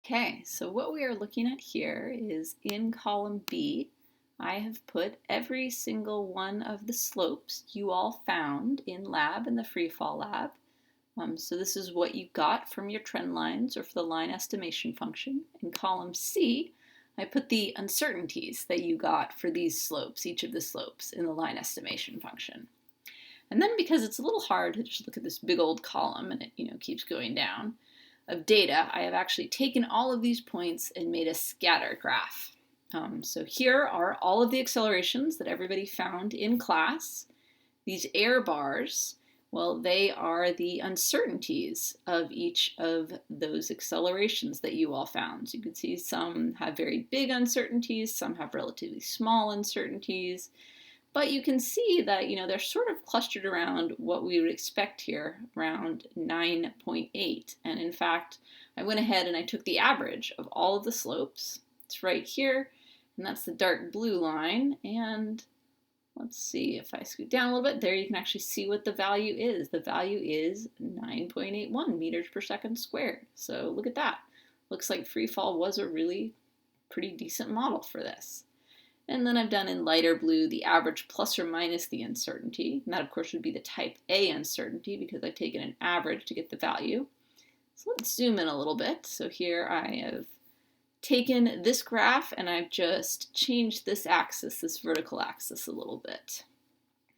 Okay, so what we are looking at here is in column B, I have put every single one of the slopes you all found in lab, in the Freefall lab. So this is what you got from your trend lines or for the line estimation function. In column C, I put the uncertainties that you got for these slopes, each of the slopes in the line estimation function. And then because it's a little hard to just look at this big old column and it keeps going down, of data, I have actually taken all of these points and made a scatter graph. So here are all of the accelerations that everybody found in class. These error bars, well, they are the uncertainties of each of those accelerations that you all found. So you can see some have very big uncertainties, some have relatively small uncertainties. But you can see that, they're sort of clustered around what we would expect here, around 9.8. And in fact, I went ahead and I took the average of all of the slopes. It's right here, and that's the dark blue line. And let's see if I scoot down a little bit. There you can actually see what the value is. The value is 9.81 meters per second squared. So look at that. Looks like Freefall was a really pretty decent model for this. And then I've done in lighter blue the average plus or minus the uncertainty. And that, of course, would be the type A uncertainty because I've taken an average to get the value. So let's zoom in a little bit. So here I have taken this graph and I've just changed this axis, this vertical axis, a little bit.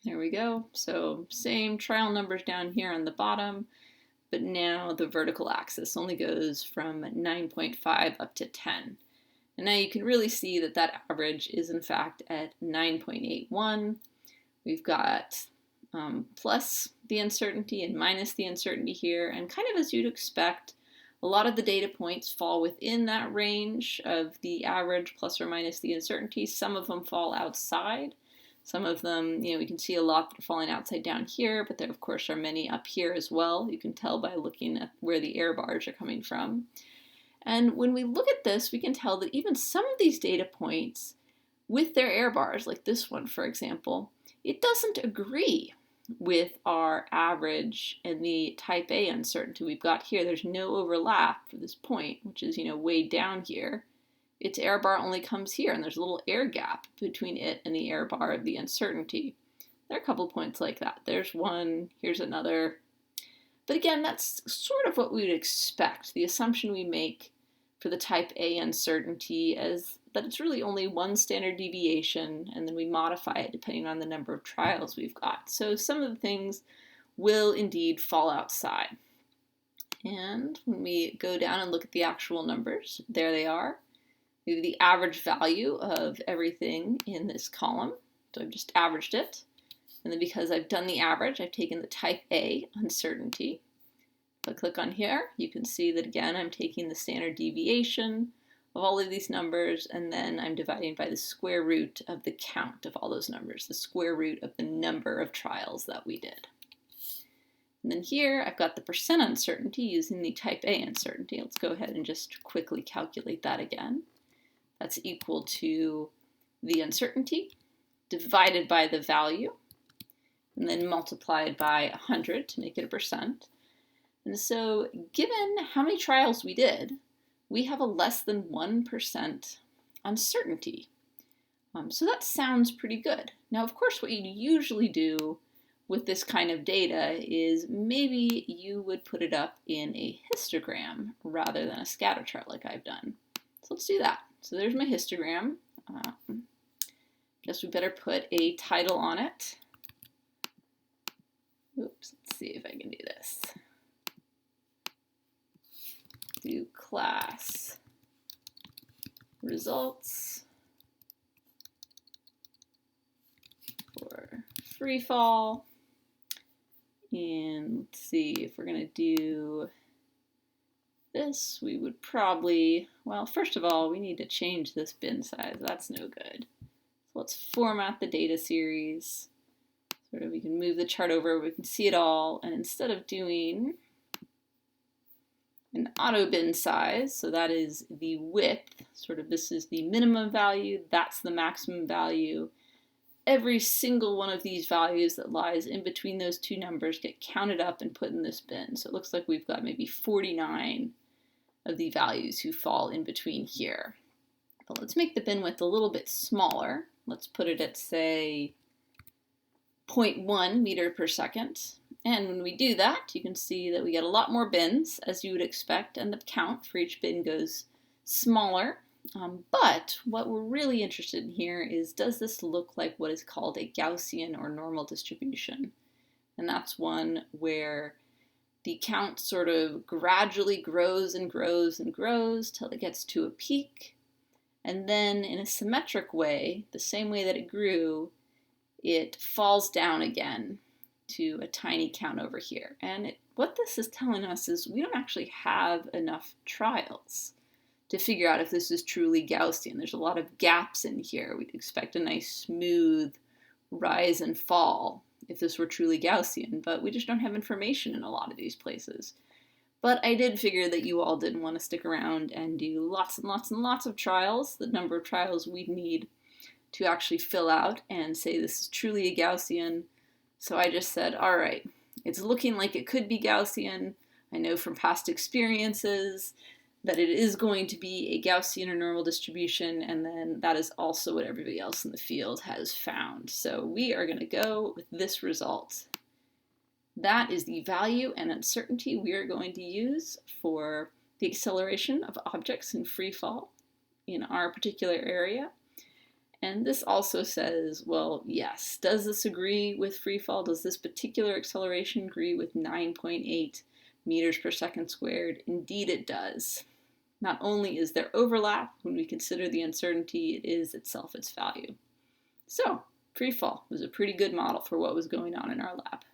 There we go. So same trial numbers down here on the bottom, but now the vertical axis only goes from 9.5 up to 10. And now you can really see that that average is in fact at 9.81. We've got plus the uncertainty and minus the uncertainty here. And kind of as you'd expect, a lot of the data points fall within that range of the average plus or minus the uncertainty. Some of them fall outside. Some of them, we can see a lot that are falling outside down here, but there of course are many up here as well. You can tell by looking at where the error bars are coming from. And when we look at this, we can tell that even some of these data points with their error bars, like this one, for example, it doesn't agree with our average and the type A uncertainty we've got here. There's no overlap for this point, which is, way down here. Its error bar only comes here, and there's a little air gap between it and the error bar of the uncertainty. There are a couple points like that. There's one, here's another. But again, that's sort of what we would expect. The assumption we make for the type A uncertainty is that it's really only one standard deviation, and then we modify it depending on the number of trials we've got. So some of the things will indeed fall outside. And when we go down and look at the actual numbers, there they are. We have the average value of everything in this column. So I've just averaged it. And then because I've done the average, I've taken the type A uncertainty. If I click on here, you can see that again, I'm taking the standard deviation of all of these numbers, and then I'm dividing by the square root of the count of all those numbers, the square root of the number of trials that we did. And then here, I've got the percent uncertainty using the type A uncertainty. Let's go ahead and just quickly calculate that again. That's equal to the uncertainty divided by the value, and then multiplied by 100 to make it a percent. And so given how many trials we did, we have a less than 1% uncertainty. So that sounds pretty good. Now, of course, what you usually do with this kind of data is maybe you would put it up in a histogram rather than a scatter chart like I've done. So let's do that. So there's my histogram. Guess we better put a title on it. Oops, let's see if I can do this. Do class results for Freefall. And let's see if we're going to do this. We would probably, well, first of all, we need to change this bin size. That's no good. So let's format the data series. Sort of, we can move the chart over, we can see it all, and instead of doing an auto bin size, so that is the width, sort of this is the minimum value, that's the maximum value. Every single one of these values that lies in between those two numbers get counted up and put in this bin. So it looks like we've got maybe 49 of the values who fall in between here. But let's make the bin width a little bit smaller. Let's put it at, say, 0.1 meter per second. And when we do that, you can see that we get a lot more bins, as you would expect, and the count for each bin goes smaller. But what we're really interested in here is, does this look like what is called a Gaussian or normal distribution? And that's one where the count sort of gradually grows and grows and grows till it gets to a peak. And then in a symmetric way, the same way that it grew, it falls down again to a tiny count over here. And what this is telling us is we don't actually have enough trials to figure out if this is truly Gaussian. There's a lot of gaps in here. We'd expect a nice smooth rise and fall if this were truly Gaussian, but we just don't have information in a lot of these places. But I did figure that you all didn't want to stick around and do lots and lots and lots of trials, the number of trials we'd need to actually fill out and say this is truly a Gaussian. So I just said, all right, it's looking like it could be Gaussian. I know from past experiences that it is going to be a Gaussian or normal distribution, and then that is also what everybody else in the field has found. So we are going to go with this result. That is the value and uncertainty we are going to use for the acceleration of objects in free fall in our particular area. And this also says, well, yes, does this agree with free fall? Does this particular acceleration agree with 9.8 meters per second squared? Indeed it does. Not only is there overlap, when we consider the uncertainty, it is itself its value. So, free fall was a pretty good model for what was going on in our lab.